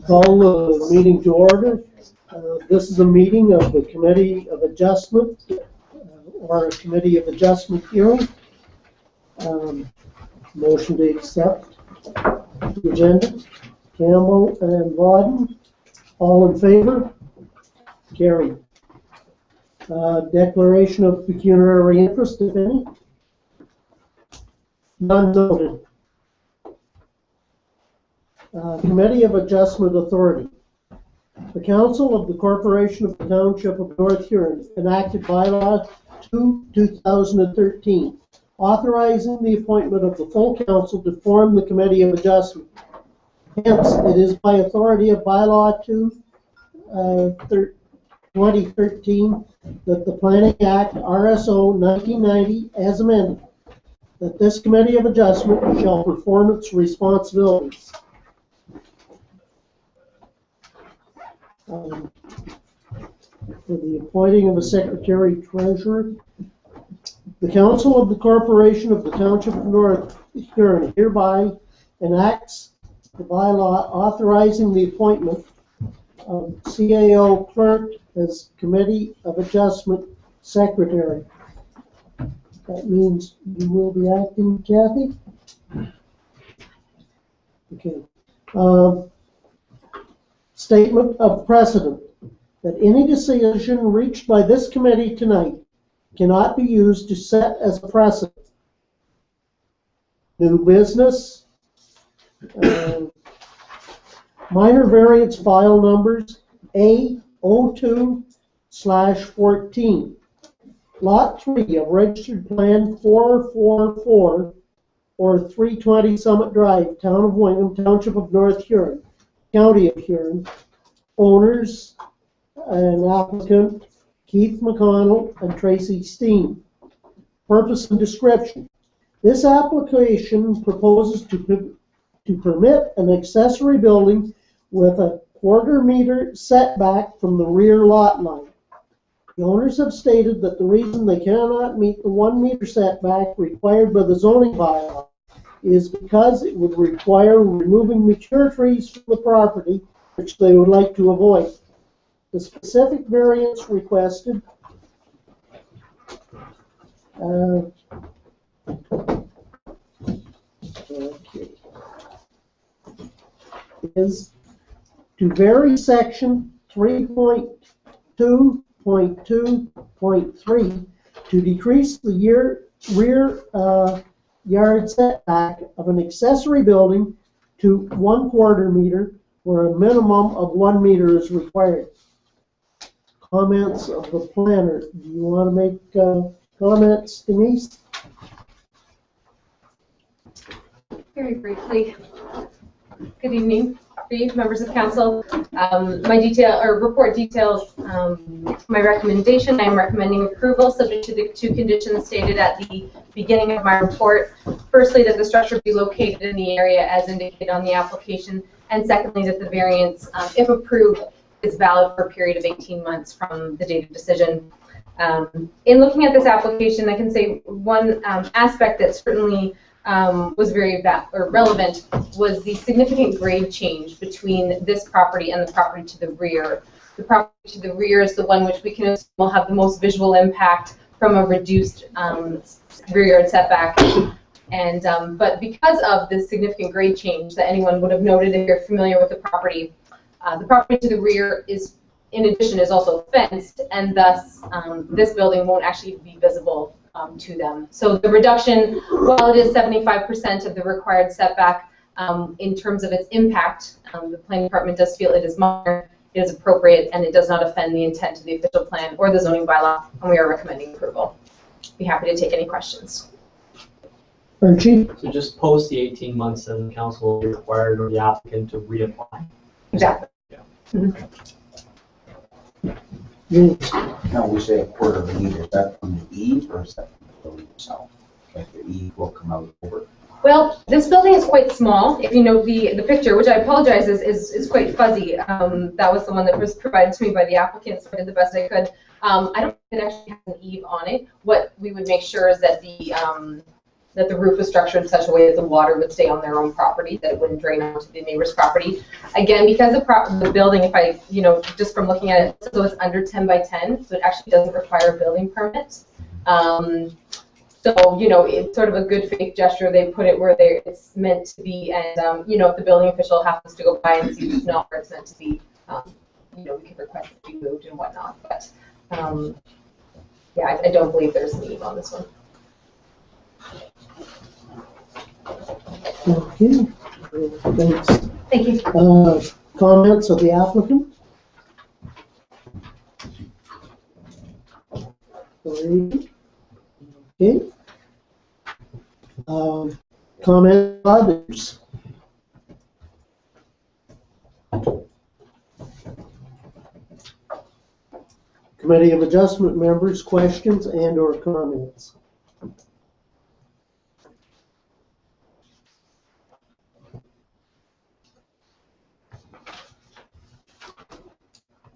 Call the meeting to order. This is a meeting of the Committee of Adjustment or a Committee of Adjustment hearing. Motion to accept the agenda. Campbell and Wadden, all in favor? Carried. Declaration of pecuniary interest, if any. None noted. Committee of Adjustment Authority. The Council of the Corporation of the Township of North Huron enacted bylaw 2/2013, authorizing the appointment of the full council to form the Committee of Adjustment. Hence, it is by authority of bylaw 2/2013 that the Planning Act RSO 1990 as amended, that this Committee of Adjustment shall perform its responsibilities. For the appointing of a secretary-treasurer, the Council of the Corporation of the Township of North Huron hereby enacts the bylaw authorizing the appointment of CAO clerk as Committee of Adjustment secretary. That means you will be acting, Kathy? Okay. Statement of precedent that any decision reached by this committee tonight cannot be used to set as a precedent. New business. Minor variance file numbers A02/14. Lot 3 of Registered Plan 444 or 320 Summit Drive, Town of Wingham, Township of North Huron, County of Huron. Owners and applicant Keith McConnell and Tracy Steen. Purpose and description. This application proposes to permit an accessory building with a 1/4 meter setback from the rear lot line. The owners have stated that the reason they cannot meet the 1 meter setback required by the zoning bylaw is because it would require removing mature trees from the property, which they would like to avoid. The specific variance requested is to vary section 3.2.2.3 to decrease the rear yard setback of an accessory building to 1/4 meter, where a minimum of 1 meter is required. Comments of the planner. Do you want to make comments, Denise? Very briefly. Good evening, members of council. My report details my recommendation. I am recommending approval subject to the 2 conditions stated at the beginning of my report. Firstly, that the structure be located in the area as indicated on the application, and secondly, that the variance, if approved, is valid for a period of 18 months from the date of decision. In looking at this application, I can say one aspect that certainly was very relevant was the significant grade change between this property and the property to the rear. The property to the rear is the one which we can assume will have the most visual impact from a reduced rear yard setback. And but because of this significant grade change that anyone would have noted if you're familiar with the property to the rear is, in addition, is also fenced, and thus this building won't actually be visible to them. So the reduction, while it is 75% of the required setback, in terms of its impact, the planning department does feel it is minor, it is appropriate, and it does not offend the intent of the official plan or the zoning bylaw, and we are recommending approval. Be happy to take any questions. Archie? So just post the 18 months, and the council will be required or the applicant to reapply. Exactly. Yeah. Mm-hmm. Now we say 1/4 meter, is that from the eave or is that from the building itself? Like the eave will come out over? Well, this building is quite small. If you know the picture, which I apologize is quite fuzzy. That was the one that was provided to me by the applicant, so I did the best I could. I don't think it actually has an eave on it. What we would make sure is that the that the roof was structured in such a way that the water would stay on their own property, that it wouldn't drain onto the neighbor's property. Again, because the building, if I, just from looking at it, so it's under 10 by 10, so it actually doesn't require a building permit. So, it's sort of a good faith gesture. They put it where it's meant to be, and, if the building official happens to go by and see it's not where it's meant to be, we can request it to be moved and whatnot. But, yeah, I don't believe there's a need on this one. Okay, thanks. Thank you. Comments of the applicant? Okay. Comment others? Committee of Adjustment members, questions and/or comments?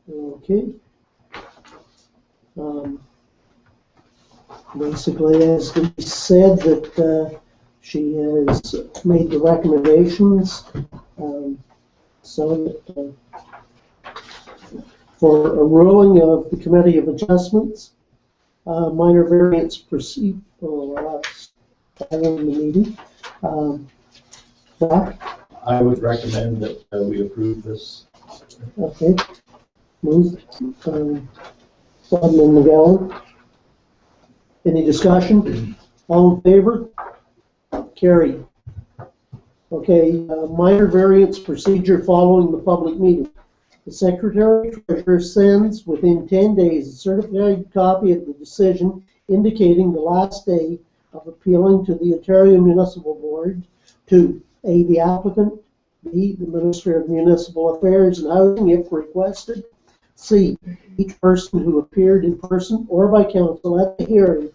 Okay. Basically, as we said, that she has made the recommendations, so that for a ruling of the Committee of Adjustments, minor variance proceed for having the meeting. Zach? I would recommend that we approve this. Okay. Moved. Alderman McGowan. Any discussion? All in favor? Carried. Okay, minor variance procedure following the public meeting. The Secretary-Treasurer sends within 10 days a certified copy of the decision indicating the last day of appealing to the Ontario Municipal Board to A, the applicant, B, the Minister of Municipal Affairs and Housing if requested, C, each person who appeared in person or by counsel at the hearing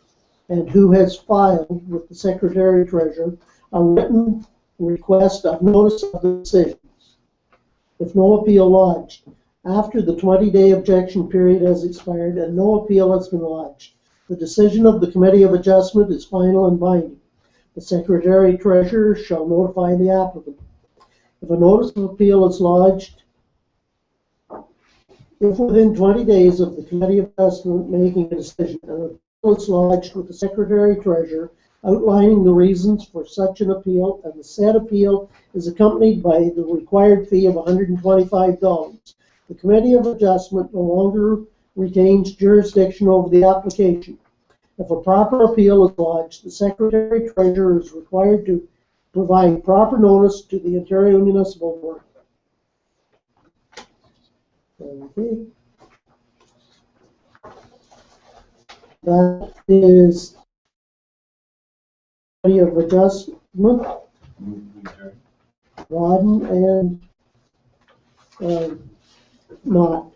and who has filed with the Secretary-Treasurer a written request of notice of the decision. If no appeal lodged, after the 20-day objection period has expired and no appeal has been lodged, the decision of the Committee of Adjustment is final and binding. The Secretary-Treasurer shall notify the applicant. If a notice of appeal is lodged, if within 20 days of the Committee of Adjustment making a decision, an appeal is lodged with the Secretary-Treasurer outlining the reasons for such an appeal, and the said appeal is accompanied by the required fee of $125. The Committee of Adjustment no longer retains jurisdiction over the application. If a proper appeal is lodged, the Secretary-Treasurer is required to provide proper notice to the Ontario Municipal Board. Okay. That is Committee of Adjustment, Rodden and not.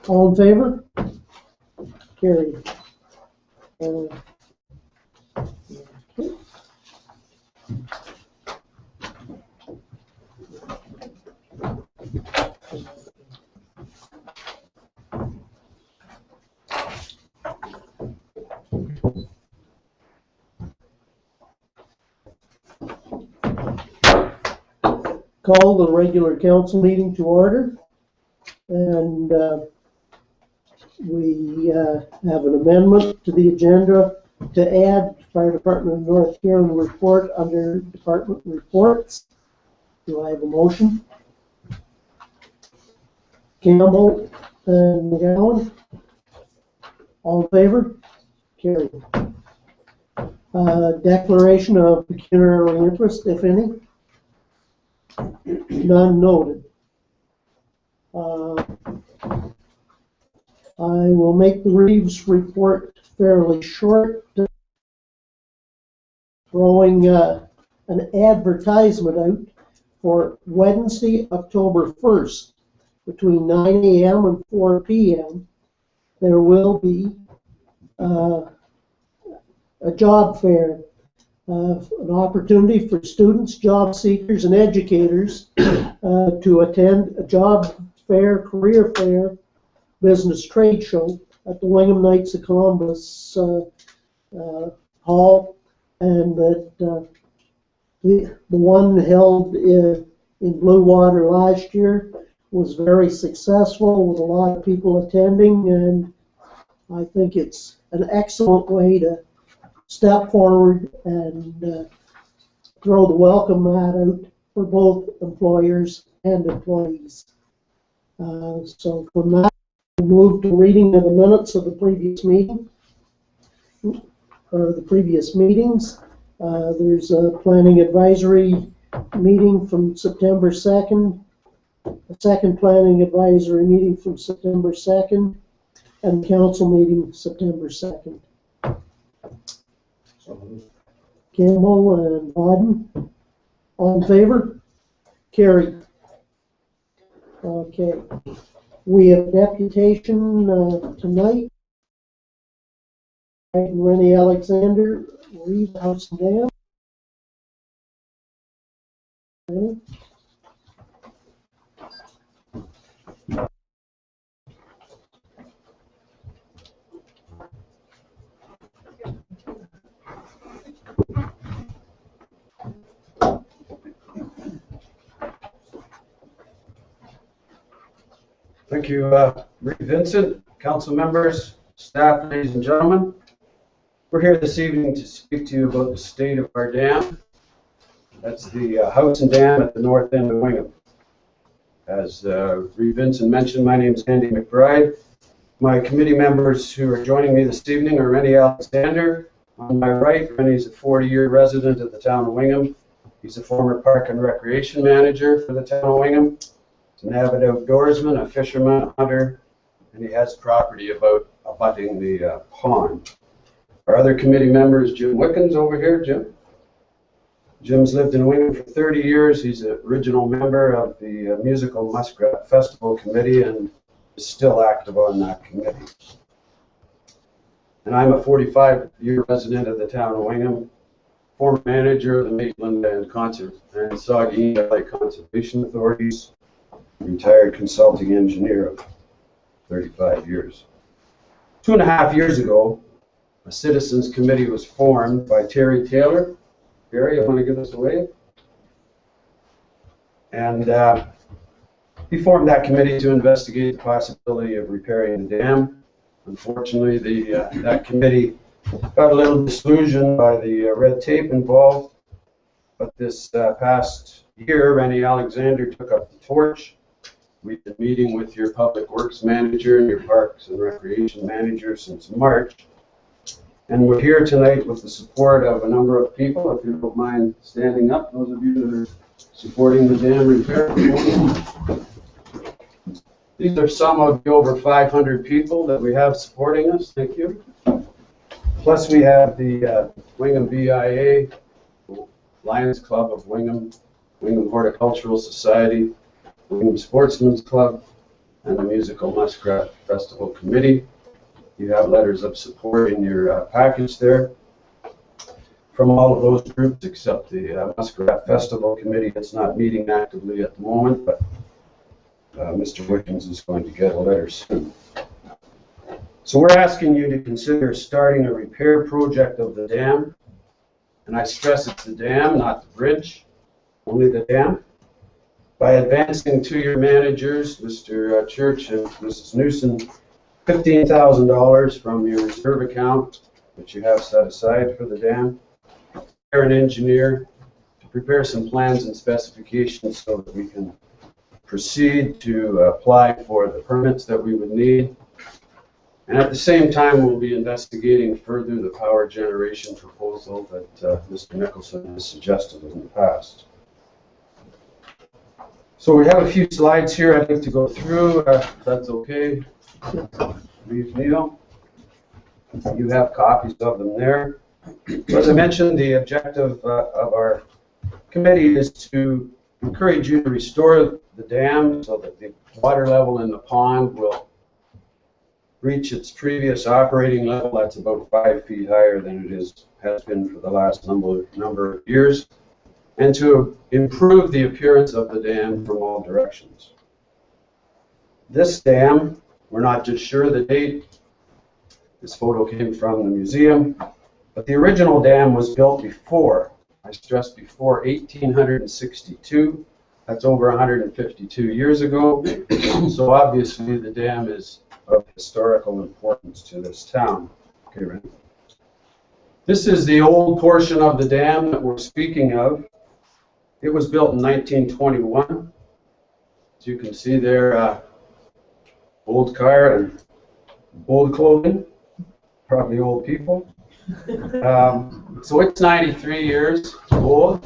All in favor? Carried. Okay. Call the regular council meeting to order, and we have an amendment to the agenda to add Fire Department of North Huron report under department reports. Do I have a motion? Campbell and McGowan. All in favor? Carried. Declaration of pecuniary interest, if any. None noted. I will make the Reeves report fairly short, throwing an advertisement out for Wednesday, October 1st, between 9 a.m. and 4 p.m. There will be a job fair, an opportunity for students, job seekers, and educators to attend a job fair, career fair, business trade show at the Wingham Knights of Columbus Hall and that the one held in Blue Water last year was very successful with a lot of people attending, and I think it's an excellent way to step forward and throw the welcome mat out for both employers and employees. So from that, we move to reading of the minutes of the previous meeting, or the previous meetings. There's a planning advisory meeting from September 2nd, a second planning advisory meeting from September 2nd, and council meeting September 2nd. Campbell and Bodden, all in favor? Carried. Okay. We have deputation tonight. Rennie Alexander, Reed House and Dam. Okay. Thank you, Rick Vincent, council members, staff, ladies and gentlemen. We're here this evening to speak to you about the state of our dam. That's the house and dam at the north end of Wingham. As Rick Vincent mentioned, my name is Andy McBride. My committee members who are joining me this evening are Rennie Alexander. On my right, Rennie's a 40-year resident of the town of Wingham. He's a former park and recreation manager for the town of Wingham. He's an avid outdoorsman, a fisherman, a hunter, and he has property abutting the pond. Our other committee member is Jim Wickens over here. Jim's lived in Wingham for 30 years. He's an original member of the Musical Muskrat Festival Committee and is still active on that committee. And I'm a 45-year resident of the town of Wingham, former manager of the Maitland and Saugeen Valley Conservation Authorities, retired consulting engineer of 35 years. 2.5 years ago, a citizens committee was formed by Terry Taylor. Terry, I want to give this away. And he formed that committee to investigate the possibility of repairing the dam. Unfortunately, that committee got a little disillusioned by the red tape involved. But this past year, Rennie Alexander took up the torch. We've been meeting with your public works manager and your parks and recreation manager since March. And we're here tonight with the support of a number of people. If you don't mind standing up, those of you that are supporting the dam repair. These are some of the over 500 people that we have supporting us. Thank you. Plus we have the Wingham BIA, Lions Club of Wingham, Wingham Horticultural Society, Wingham Sportsman's Club, and the Musical Muskrat Festival Committee. You have letters of support in your package there from all of those groups except the Muskrat Festival Committee. It's not meeting actively at the moment, but Mr. Wickens is going to get a letter soon. So we're asking you to consider starting a repair project of the dam. And I stress it's the dam, not the bridge, only the dam. By advancing to your managers, Mr. Church and Mrs. Newsom, $15,000 from your reserve account, which you have set aside for the dam, hire an engineer to prepare some plans and specifications so that we can proceed to apply for the permits that we would need. And at the same time, we'll be investigating further the power generation proposal that Mr. Nicholson has suggested in the past. So we have a few slides here I'd like to go through, if that's okay. Neil, you have copies of them there. So as I mentioned, the objective of our committee is to encourage you to restore the dam so that the water level in the pond will reach its previous operating level. That's about 5 feet higher than it has been for the last number of years, and to improve the appearance of the dam from all directions. This dam, we're not just sure of the date. This photo came from the museum. But the original dam was built before, I stress before 1862. That's over 152 years ago. So obviously the dam is of historical importance to this town. Okay, right? This is the old portion of the dam that we're speaking of. It was built in 1921. As you can see there, old car and old clothing, probably old people. So it's 93 years old.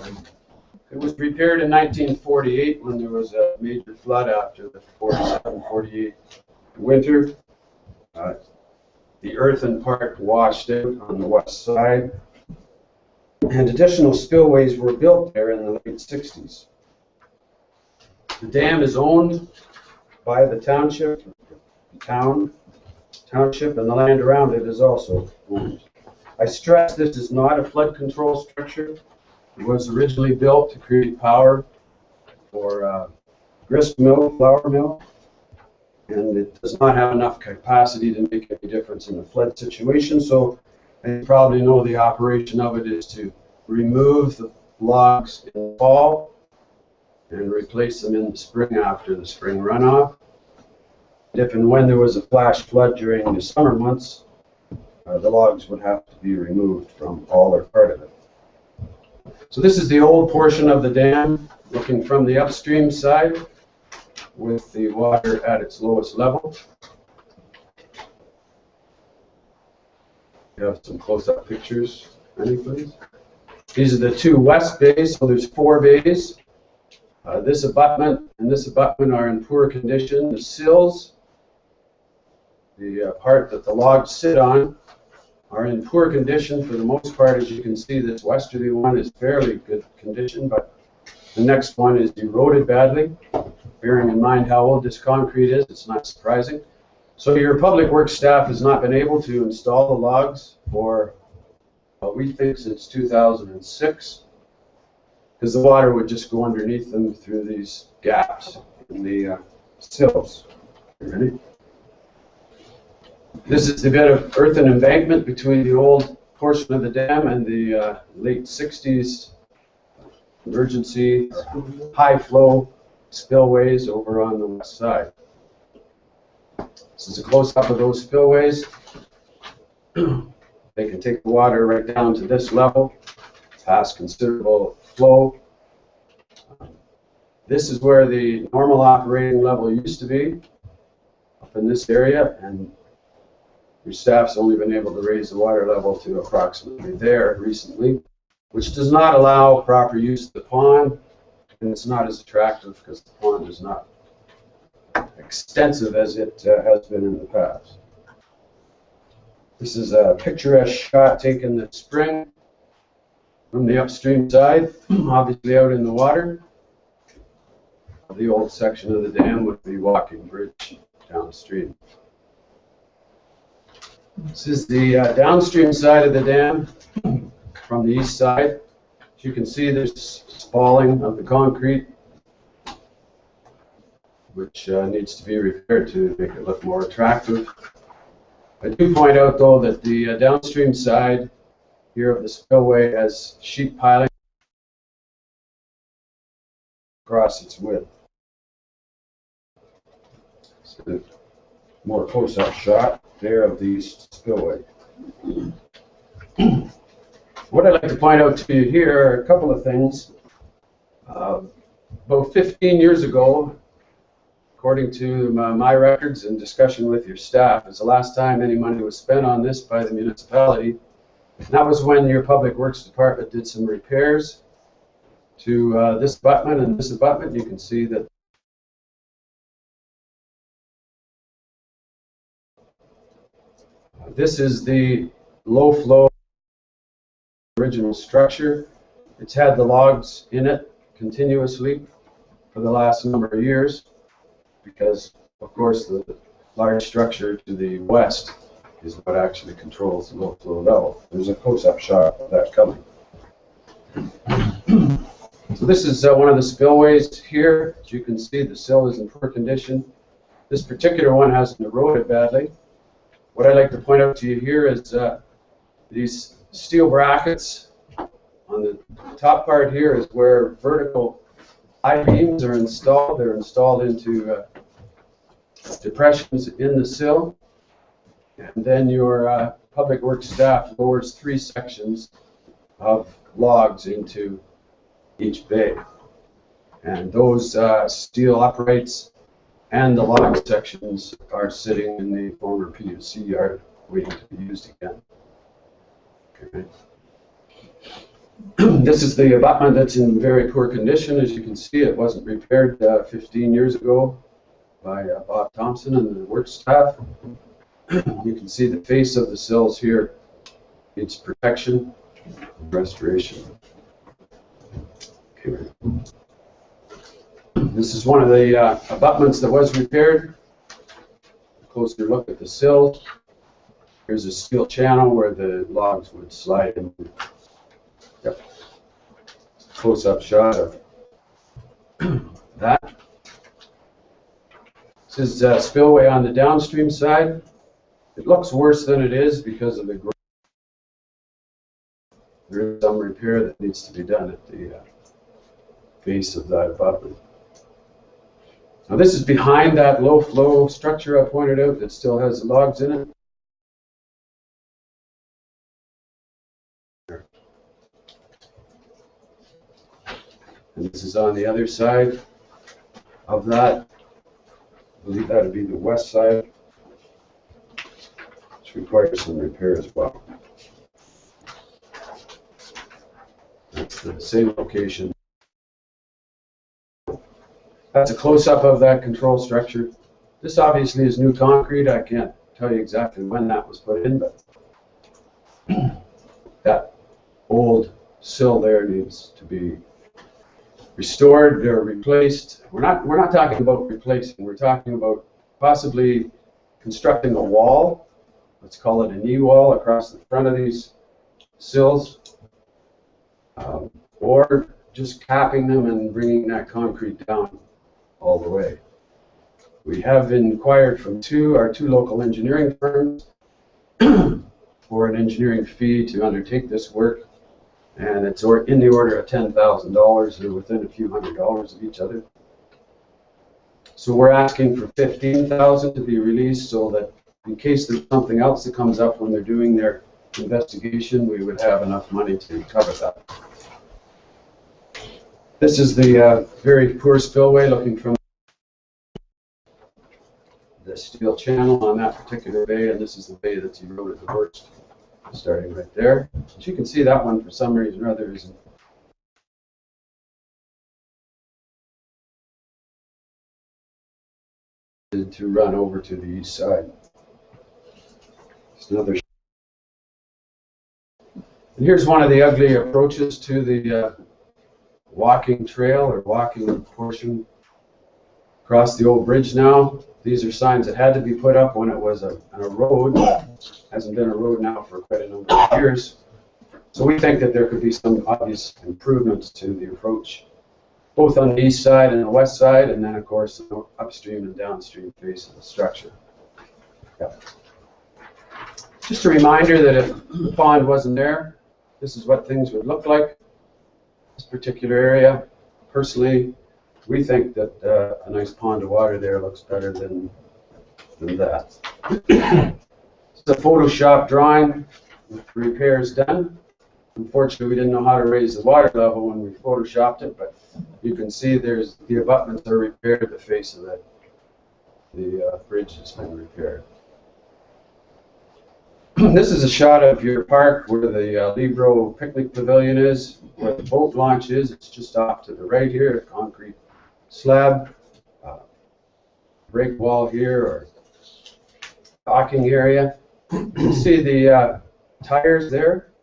It was repaired in 1948 when there was a major flood after the 47-48 winter. The earthen part washed out on the west side, and additional spillways were built there in the late 60s. The dam is owned by the township, township, and the land around it is also owned. I stress this is not a flood control structure. It was originally built to create power for grist mill, flour mill, and it does not have enough capacity to make any difference in a flood situation. So, and you probably know the operation of it is to remove the logs in the fall and replace them in the spring after the spring runoff. If and when there was a flash flood during the summer months, the logs would have to be removed from all or part of it. So this is the old portion of the dam, looking from the upstream side with the water at its lowest level. You have some close-up pictures, Annie, please. These are the two west bays, so there's 4 bays. This abutment and this abutment are in poor condition. The sills, the part that the logs sit on, are in poor condition for the most part. As you can see, this westerly one is fairly good condition, but the next one is eroded badly. Bearing in mind how old this concrete is, it's not surprising. So your public works staff has not been able to install the logs for, we think, since 2006, because the water would just go underneath them through these gaps in the sills. Ready? This is a bit of earthen embankment between the old portion of the dam and the late 60s emergency high flow spillways over on the west side. This is a close-up of those spillways. They can take the water right down to this level, past considerable flow. This is where the normal operating level used to be, up in this area, and your staff's only been able to raise the water level to approximately there recently, which does not allow proper use of the pond, and it's not as attractive because the pond is not extensive as it has been in the past. This is a picturesque shot taken this spring from the upstream side, obviously out in the water, of the old section of the dam with the walking bridge downstream. This is the downstream side of the dam from the east side. As you can see, there's spalling of the concrete, which needs to be repaired to make it look more attractive. I do point out, though, that the downstream side here of the spillway has sheet piling across its width. So the more close-up shot there of the spillway. What I'd like to point out to you here are a couple of things. About 15 years ago, according to my records and discussion with your staff, is the last time any money was spent on this by the municipality. And that was when your Public Works Department did some repairs to this abutment and this abutment. You can see that this is the low flow original structure. It's had the logs in it continuously for the last number of years because, of course, the large structure to the west is what actually controls the low flow level. There's a close-up shot of that coming. So this is one of the spillways here. As you can see, the sill is in poor condition. This particular one hasn't eroded badly. What I'd like to point out to you here is these steel brackets. On the top part here is where vertical I-beams are installed. They're installed into depressions in the sill. And then your public works staff lowers 3 sections of logs into each bay. And those steel uprights and the log sections are sitting in the former PUC yard waiting to be used again. Okay. This is the abutment that's in very poor condition. As you can see, it wasn't repaired 15 years ago by Bob Thompson and the work staff. You can see the face of the sills here. It's protection and restoration. Okay. This is one of the abutments that was repaired. Closer look at the sill. Here's a steel channel where the logs would slide in. Yep. Close-up shot of that. This is spillway on the downstream side. It looks worse than it is because of the growth. There is some repair that needs to be done at the base of that abutment. Now this is behind that low-flow structure I pointed out that still has the logs in it. And this is on the other side of that. I believe that would be the west side, which requires some repair as well. That's the same location. That's a close-up of that control structure. This obviously is new concrete. I can't tell you exactly when that was put in, but that old sill there needs to be restored or replaced. We're not talking about replacing. We're talking about possibly constructing a wall. Let's call it a knee wall across the front of these sills, or just capping them and bringing that concrete down all the way. We have inquired from our two local engineering firms for an engineering fee to undertake this work. And it's in the order of $10,000. They're within a few $100s of each other. So we're asking for $15,000 to be released so that in case there's something else that comes up when they're doing their investigation, we would have enough money to cover that. This is the very poor spillway looking from the steel channel on that particular bay, and this is the bay that's eroded the worst, starting right there. As you can see, that one for some reason or other isn't to run over to the east side. It's another. And here's one of the ugly approaches to the walking trail or walking portion across the old bridge now. These are signs that had to be put up when it was a road. Hasn't been a road now for quite a number of years. So we think that there could be some obvious improvements to the approach, both on the east side and the west side, and then of course the upstream and downstream face of the structure. Yeah. Just a reminder that if the pond wasn't there, this is what things would look like. This particular area, personally, we think that a nice pond of water there looks better than that. It's a Photoshop drawing with repairs done. Unfortunately, we didn't know how to raise the water level when we photoshopped it, but you can see there's the abutments are repaired. The face of the bridge has been repaired. This is a shot of your park where the Libro picnic pavilion is, where the boat launch is. It's just off to the right here, a concrete slab, break wall here, or docking area. You can see the tires there.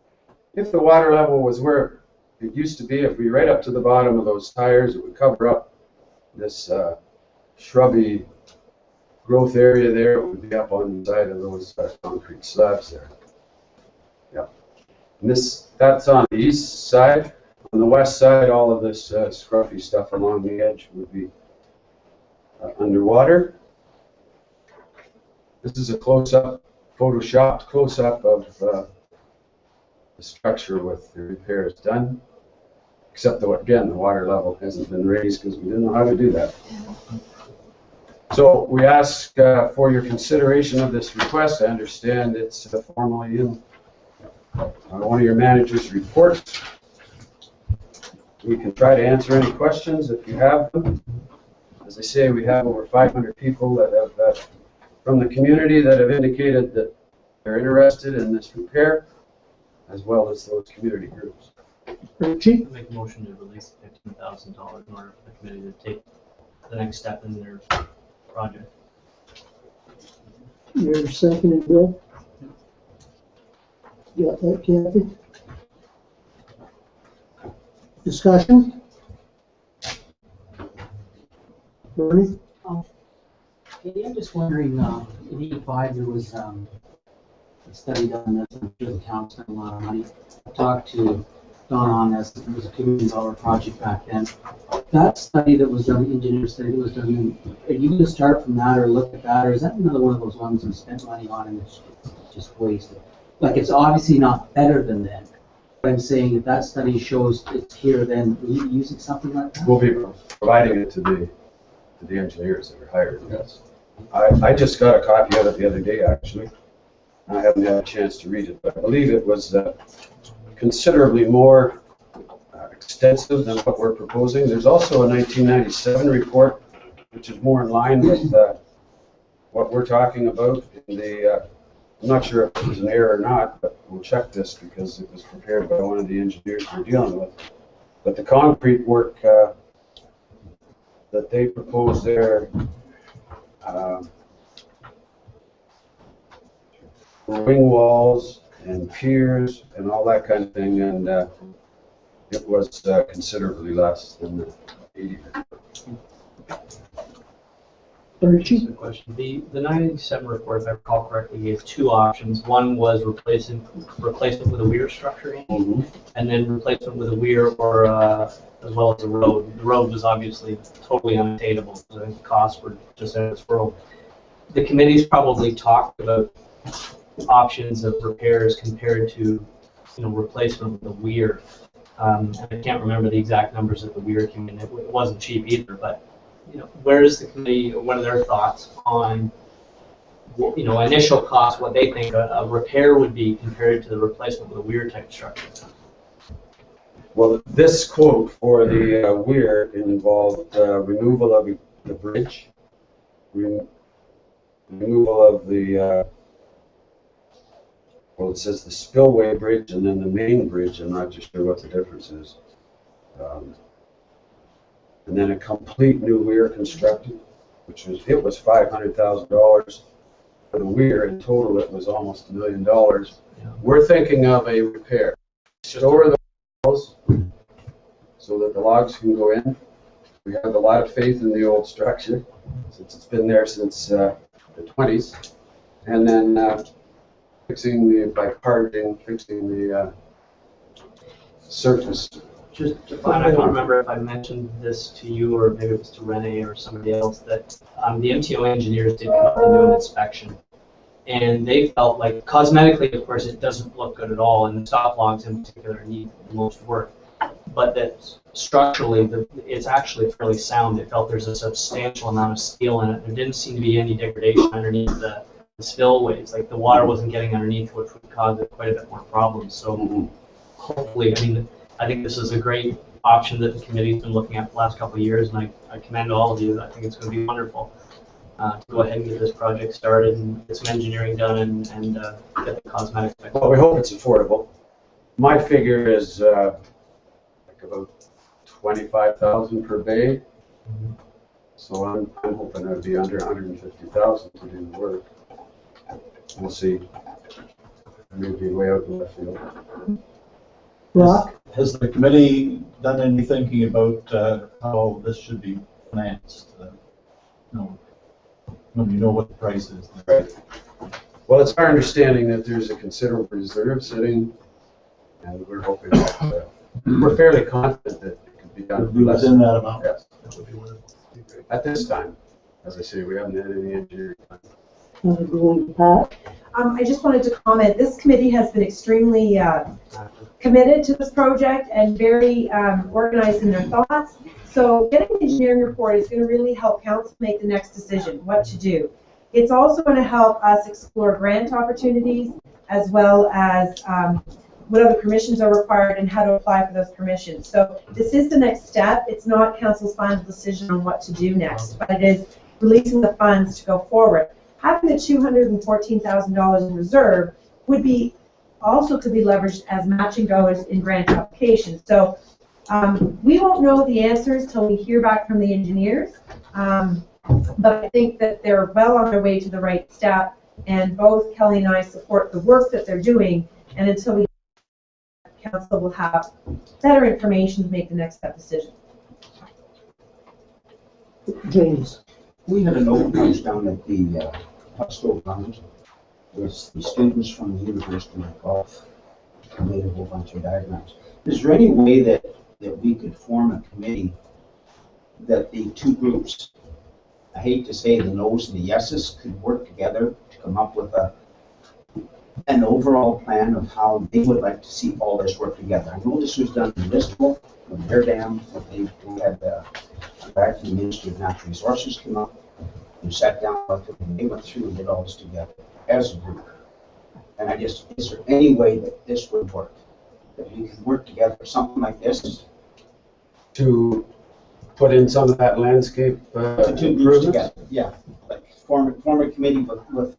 If the water level was where it used to be, if we right up to the bottom of those tires, it would cover up this shrubby growth area there. It would be up on the side of those concrete slabs there. Yeah. And that's on the east side. On the west side, all of this scruffy stuff along the edge would be underwater. This is a close-up, photoshopped close-up of the structure with the repairs done. Except that, again, the water level hasn't been raised because we didn't know how to do that. So we ask for your consideration of this request. I understand it's formally in one of your manager's reports. We can try to answer any questions if you have them. As I say, we have over 500 people that have, from the community, that have indicated that they're interested in this repair, as well as those community groups. Richie, Make a motion to release $15,000 in order for the committee to take the next step in their project. you're seconding, Bill? You got that, Kathy? Discussion? Bernie? Hey, I'm just wondering, in 85, there was a study done on this. I'm sure the town spent a lot of money. I talked to Don on this. It was a $2 million project back then. That study that was done, the engineer study that was done, are you going to start from that or look at that? Or is that another one of those ones we spent money on and it's just wasted? Like, it's obviously not better than then. But I'm saying if that study shows it's here, then will you be using something like that? We'll be providing it to the engineers that are hired, yes. I just got a copy of it the other day, actually. I haven't had a chance to read it, but I believe it was considerably more extensive than what we're proposing. There's also a 1997 report, which is more in line with what we're talking about. I'm not sure if it was an error or not, but we'll check this because it was prepared by one of the engineers we're dealing with. But the concrete work that they propose there, wing walls and piers and all that kind of thing, and it was considerably less than the 80. Richie? Good question. The 97 report, if I recall correctly, gave two options. One was replacement with a weir structure, and then replacement with a weir or as well as a road. The road was obviously totally unattainable, so the costs were just out of this world. The committee's probably talked about options of repairs compared to, replacement with a weir. And I can't remember the exact numbers that the weir came in. It wasn't cheap either, but where is the committee? What are their thoughts on, initial cost, what they think a repair would be compared to the replacement with a weir type structure? Well, this quote for the weir involved removal of the bridge, removal of the well, it says the spillway bridge and then the main bridge. I'm not just sure what the difference is. And then a complete new weir constructed, which was $500,000 for the weir. In total, it was almost $1 million. Yeah. We're thinking of a repair. Lower the walls so that the logs can go in. We have a lot of faith in the old structure since it's been there since the 20s. And then fixing the surface. Just I don't remember if I mentioned this to you or maybe it was to Renee or somebody else, that the MTO engineers did come up and do an inspection. And they felt like cosmetically, of course, it doesn't look good at all, and the stop logs in particular need the most work. But that structurally, it's actually fairly sound. They felt there's a substantial amount of steel in it. There didn't seem to be any degradation underneath the spillways. Like the water wasn't getting underneath, which would cause it quite a bit more problems. So hopefully, I think this is a great option that the committee's been looking at the last couple of years, and I commend all of you. I think it's going to be wonderful to go ahead and get this project started and get some engineering done and get the cosmetics fixed. Well, we hope it's affordable. My figure is like about $25,000 per bay. So I'm hoping it would be under $150,000 to do the work. We'll see. Maybe way out in left field. Rock? Has the committee done any thinking about how this should be financed? When you know what the price is. Right. Well, it's our understanding that there's a considerable reserve sitting, and we're hoping that we're fairly confident that it could be done. Would be within that amount. Yes. That would be wonderful. At this time, as I say, we haven't had any engineering time. Going to Pat? I just wanted to comment, this committee has been extremely committed to this project and very organized in their thoughts. So getting an engineering report is going to really help council make the next decision, what to do. It's also going to help us explore grant opportunities as well as what other permissions are required and how to apply for those permissions. So this is the next step. It's not council's final decision on what to do next, but it is releasing the funds to go forward. Having the $214,000 in reserve would be also could be leveraged as matching dollars in grant applications. So we won't know the answers till we hear back from the engineers, but I think that they're well on their way to the right step, and both Kelly and I support the work that they're doing, and until we council will have better information to make the next step decision. James. We had an open house down at the hospital grounds with the students from the University of Guelph and made a whole bunch of diagrams. Is there any way that we could form a committee that the two groups, I hate to say the no's and the yeses, could work together to come up with an overall plan of how they would like to see all this work together? I know this was done in Bristol, when their dam, when they had back from the Ministry of Natural Resources came up, and sat down with them, and they went through and did all this together as a group. And is there any way that this would work? That we could work together for something like this? To put in some of that landscape The two groups together, yeah. Like form a committee with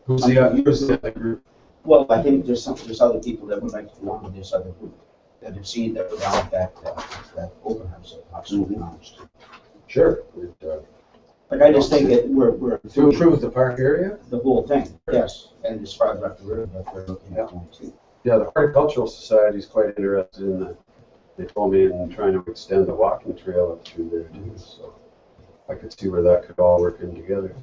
Who's the other group? well, I think there's other people that would like to belong to this other group that have seen that were down at that open house, absolutely honest. Sure. But I just think that we're To improve the park area? the whole thing, yes, and as far as up the river, that we're looking at going too. Yeah, the Horticultural Society is quite interested in that. They told me in trying to extend the walking trail up through there too, so I could see where that could all work in together.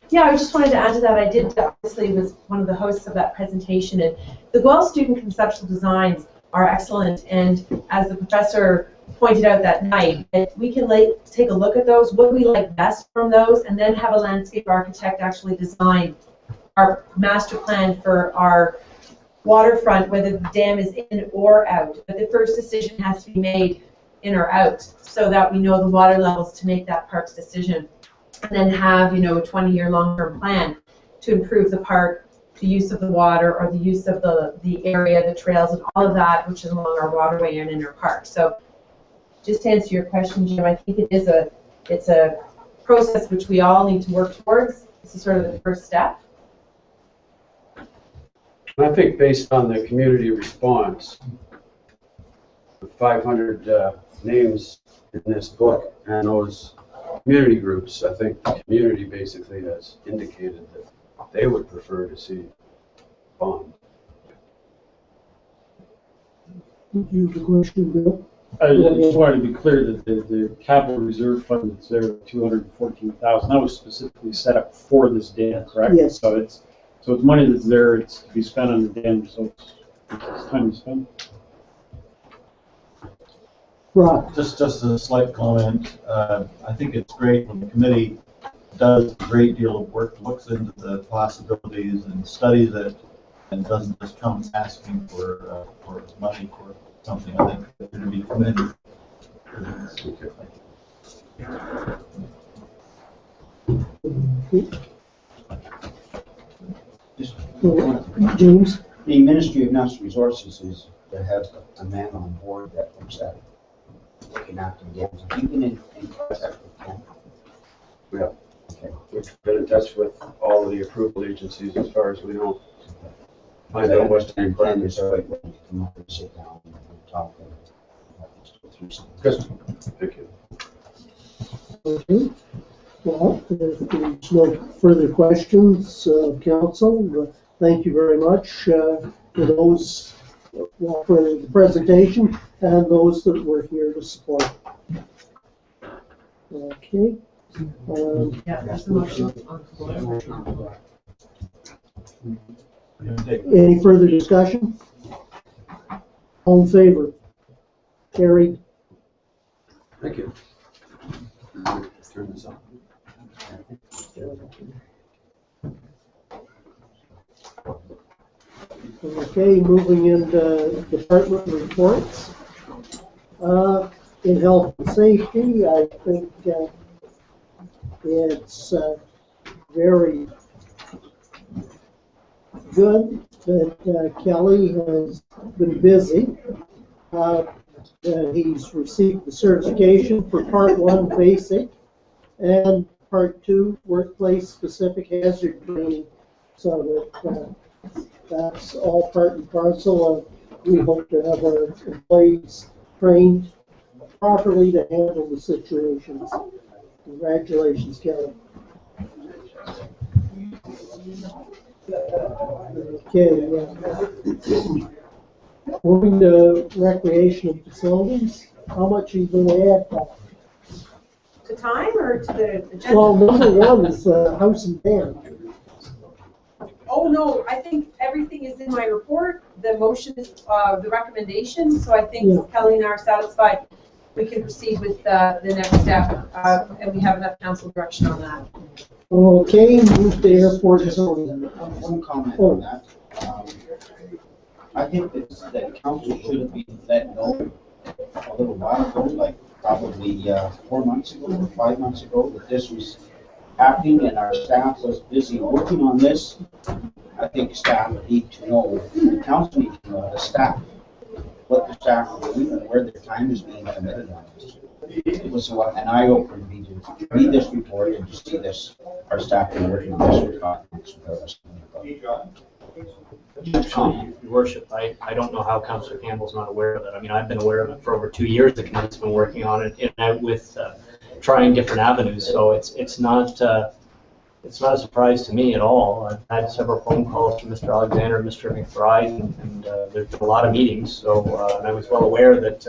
Yeah, I just wanted to add to that. I did obviously was one of the hosts of that presentation, and the Guelph student conceptual designs are excellent. And as the professor pointed out that night, that we can take a look at those, what we like best from those, and then have a landscape architect actually design our master plan for our waterfront, whether the dam is in or out. But the first decision has to be made in or out, so that we know the water levels to make that park's decision. And then have, a 20-year long-term plan to improve the park, the use of the water, or the use of the area, the trails, and all of that, which is along our waterway and in our park. So, just to answer your question, Jim, I think it's a process which we all need to work towards. This is sort of the first step. I think based on the community response, the 500 names in this book and those community groups, I think the community basically has indicated that they would prefer to see bond. You have a question, Bill? I just wanted to be clear that the capital reserve fund that's there, $214,000, that was specifically set up for this dam, correct? Yes. So it's money that's there. It's to be spent on the dam, so it's time to spend. Rob. Just a slight comment. I think it's great when the committee does a great deal of work, looks into the possibilities and studies it, and doesn't just come asking for money for something. I think that should be commended. James? The Ministry of Natural Resources is to have a man on board that looks at looking after the dams. Have you been in contact with them? Yeah. Okay. We've been in touch with all of the approval agencies as far as we know. Find out what's the requirements are. Quite willing to come up and sit down and talk and go through something. Good. Thank you. Okay. Well, if there's no further questions, council, thank you very much for those for the presentation and those that were here to support. Okay. Yeah, there's the motion on the floor. Any further discussion? All in favor? Carried. Thank you. Turn this off. Okay, moving into department reports. In health and safety, I think it's very good that Kelly has been busy. He's received the certification for Part 1 basic and Part 2 workplace specific hazard training, so that that's all part and parcel of, we hope to have our employees trained properly to handle the situations. Congratulations, Kelly. Okay, moving to recreation and facilities, how much are you going to add that? To time or to the agenda? Well, number one is house and band. Oh, no, I think everything is in my report. The motion is the recommendation, so I think Yeah. Kelly and I are satisfied. We can proceed with the next step, and we have enough council direction on that. Okay, move to airport zoning. One comment on that. I think that council should have been let know a little while ago, like probably 4 months ago or 5 months ago, that this was happening and our staff was busy working on this. I think staff need to know, the council needs to know, the staff, what the staff are doing and where their time is being committed on this. It was an eye-opener to me to read this report and to see this, our staff been working on this for 5 months without us knowing about it. Actually, Your Worship, I don't know how Councillor Campbell's not aware of it. I mean, I've been aware of it for over 2 years. The committee's been working on it in and out with trying different avenues. So it's not a surprise to me at all. I've had several phone calls from Mr. Alexander and Mr. McBride, and there's been a lot of meetings. So and I was well aware that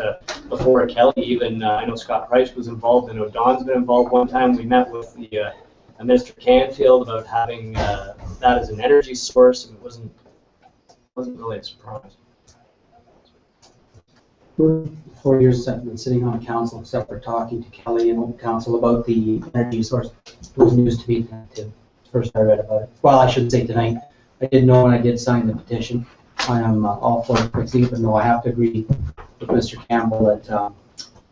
before Kelly, even I know Scott Price was involved. I know Don's been involved one time. We met with the Minister Canfield about having that as an energy source, and it wasn't really a surprise. 4 years I've been sitting on council, except for talking to Kelly and council about the energy source. It was news to me tonight too. First I read about it. Well, I shouldn't say tonight. I did know when I did sign the petition. I am all for fixing it, but no, I have to agree with Mr. Campbell that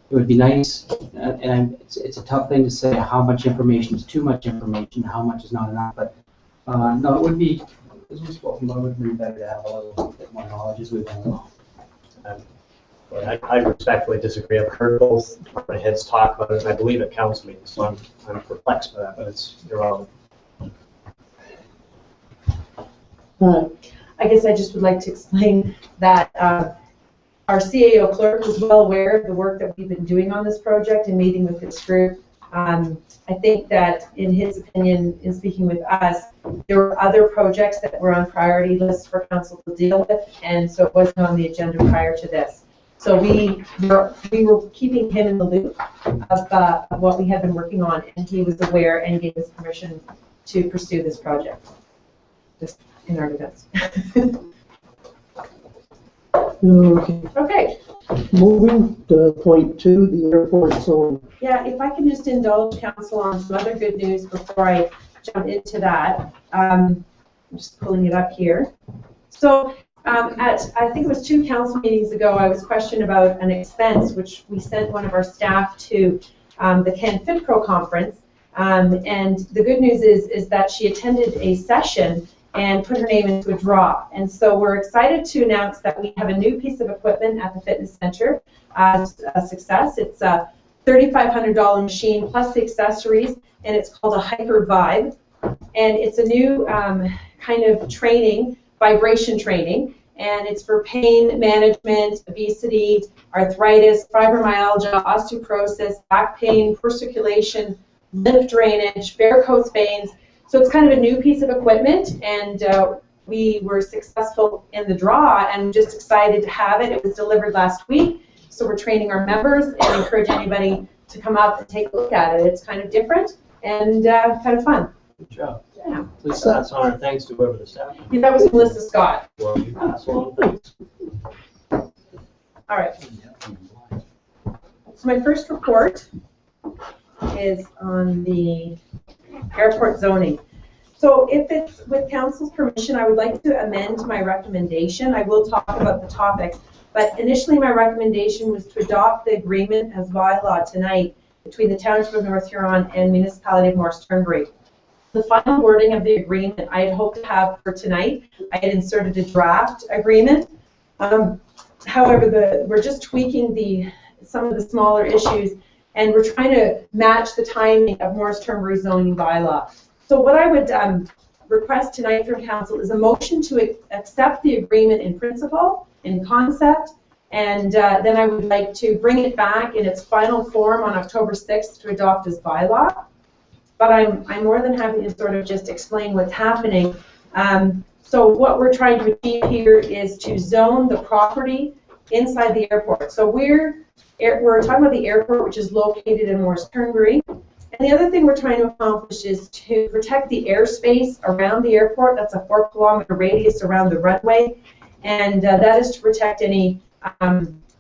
it would be nice, and it's a tough thing to say how much information is too much information, how much is not enough, but no, it would be, as we spoke about, it would be better to have a little bit more knowledge as we go along. I respectfully disagree. I've heard both department heads talk about it, and I believe at council meetings, so I'm perplexed by that, but it's irrelevant. I guess I just would like to explain that our CAO clerk was well aware of the work that we've been doing on this project and meeting with this group. I think that in his opinion, in speaking with us, there were other projects that were on priority lists for council to deal with, and so it wasn't on the agenda prior to this. So we were keeping him in the loop of what we had been working on, and he was aware and gave us permission to pursue this project, just in our defense. Okay, Okay. moving to point 2, the airport zone. Yeah, if I can just indulge council on some other good news before I jump into that. I'm just pulling it up here. So I think it was 2 council meetings ago, I was questioned about an expense which we sent one of our staff to the Ken FitPro conference. And the good news is that she attended a session and put her name into a draw. And so we're excited to announce that we have a new piece of equipment at the fitness center as a success. It's a $3,500 machine plus the accessories, and it's called a Hyper Vibe. And it's a new kind of training, vibration training, and it's for pain management, obesity, arthritis, fibromyalgia, osteoporosis, back pain, poor circulation, lymph drainage, varicose veins. So it's kind of a new piece of equipment, and we were successful in the draw and just excited to have it. It was delivered last week, so we're training our members and encourage anybody to come up and take a look at it. It's kind of different and kind of fun. Good job. Yeah. Please pass on our thanks to whoever the staff. Yeah, that was Melissa Scott. Well, you pass along thanks. All right. So my first report is on the airport zoning. So So if it's with council's permission, I would like to amend my recommendation. I will talk about the topic, but initially my recommendation was to adopt the agreement as bylaw tonight between the Township of North Huron and Municipality of Morris Turnberry. The final wording of the agreement I had hoped to have for tonight. I had inserted a draft agreement. However, we're just tweaking some of the smaller issues, and we're trying to match the timing of Morris Turnberry zoning bylaw. So what I would request tonight from council is a motion to accept the agreement in principle, in concept, and then I would like to bring it back in its final form on October 6th to adopt as bylaw. But I'm more than happy to sort of just explain what's happening. So what we're trying to achieve here is to zone the property inside the airport. So we're talking about the airport, which is located in Morris Turnberry. And the other thing we're trying to accomplish is to protect the airspace around the airport. That's a 4-kilometer radius around the runway. And that is to protect any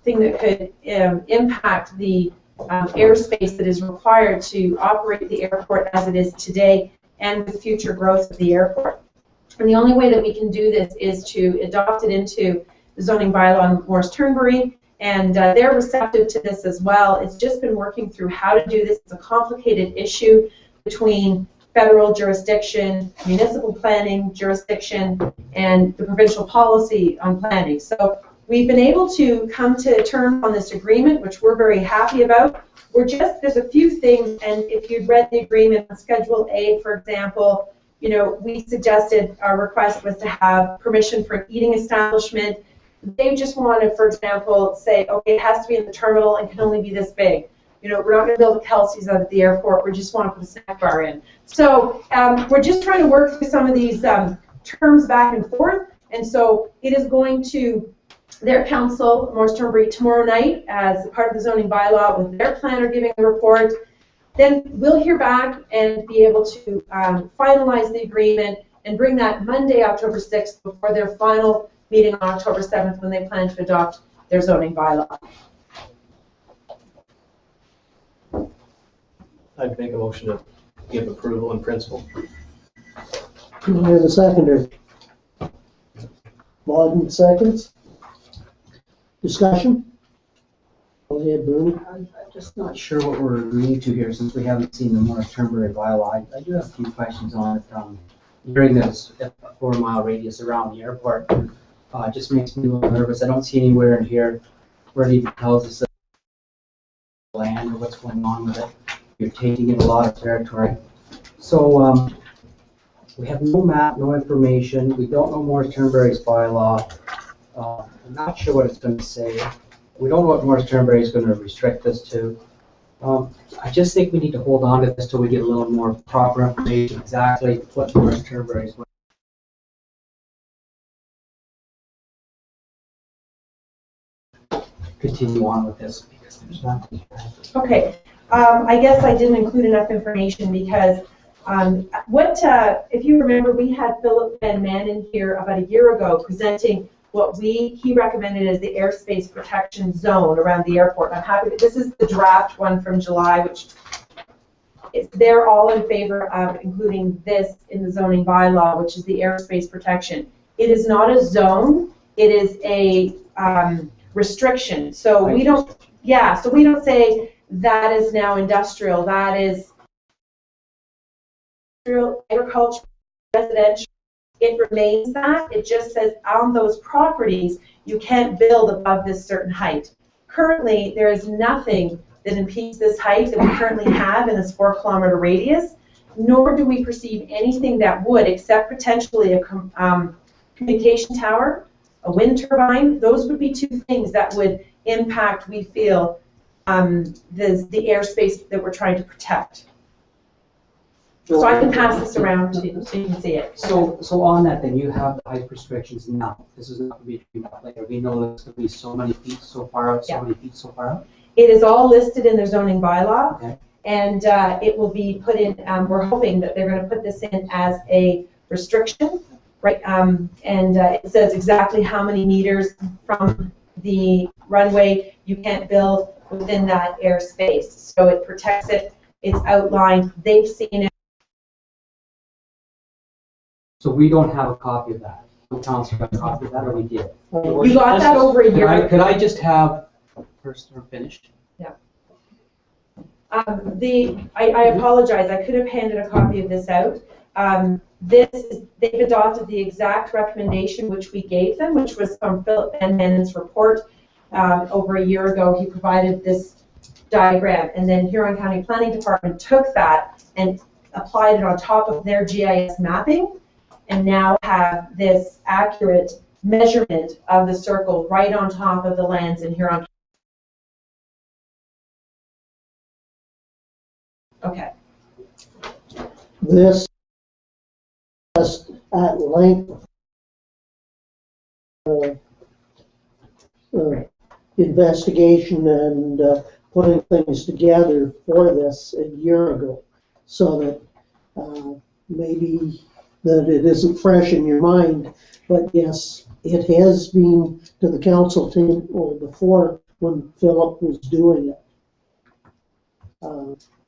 thing that could impact the airspace that is required to operate the airport as it is today and with future growth of the airport. And the only way that we can do this is to adopt it into the zoning bylaw in Morris Turnberry, and they're receptive to this as well. It's just been working through how to do this. It's a complicated issue between federal jurisdiction, municipal planning jurisdiction, and the provincial policy on planning. So we've been able to come to terms on this agreement, which we're very happy about. There's a few things, and if you'd read the agreement on Schedule A, for example, you know, we suggested our request was to have permission for an eating establishment. They just want to, for example, say, okay, it has to be in the terminal and can only be this big. You know, we're not going to build a Kelsey's out at the airport. We just want to put a snack bar in. So we're just trying to work through some of these terms back and forth. And so it is going to their council, Morris Turnberry, tomorrow night as part of the zoning bylaw with their planner giving the report. Then we'll hear back and be able to finalize the agreement and bring that Monday, October 6th, before their final meeting on October 7th when they plan to adopt their zoning bylaw. I'd make a motion to give approval in principle. Do I have a seconder? Lawden seconds. Discussion? Go ahead, Bernie. I'm just not sure what we're agreeing to here since we haven't seen the Morris Turnberry bylaw. I do have a few questions on it. During this 4-mile radius around the airport, it just makes me a little nervous. I don't see anywhere in here where it even tells us the land or what's going on with it. You're taking in a lot of territory. So we have no map, no information. We don't know Morris Turnberry's bylaw. I'm not sure what it's going to say. We don't know what Morris Turnberry is going to restrict this to. I just think we need to hold on to this till we get a little more proper information exactly what Morris Turnberry is going to continue on with this because there's nothing. Okay, I guess I didn't include enough information because if you remember, we had Philip Van Manen here about a year ago presenting what he recommended as the airspace protection zone around the airport. I'm happy that this is the draft one from July, which they're all in favor of including this in the zoning bylaw, which is the airspace protection. It is not a zone, it is a restriction. So we don't, so we don't say that is now industrial, that is agriculture, residential. It remains that. It just says on those properties you can't build above this certain height. Currently, there is nothing that impedes this height that we currently have in this 4-kilometer radius, nor do we perceive anything that would, except potentially a communication tower, a wind turbine. Those would be two things that would impact, we feel, the airspace that we're trying to protect. So I can pass this around so you can see it. So on that, then you have the height restrictions now. This is not going to be treated up later. We know it's going to be so many feet so far out, so many feet so far out. It is all listed in their zoning bylaw, okay. And it will be put in. We're hoping that they're going to put this in as a restriction, right? It says exactly how many meters from the runway you can't build within that airspace. So it protects it. It's outlined. They've seen it. So we don't have a copy of that. The council got a copy of that, or we did? You got that over a year ago. Could I just have first or finished? I apologize, I could have handed a copy of this out. They've adopted the exact recommendation which we gave them, which was from Philip Van Manen's report over a year ago. He provided this diagram, and then Huron County Planning Department took that and applied it on top of their GIS mapping, and now have this accurate measurement of the circle right on top of the lands in Huron. Okay. This just at length investigation and putting things together for this a year ago, so that maybe that it isn't fresh in your mind, but yes, it has been to the council table before when Philip was doing it.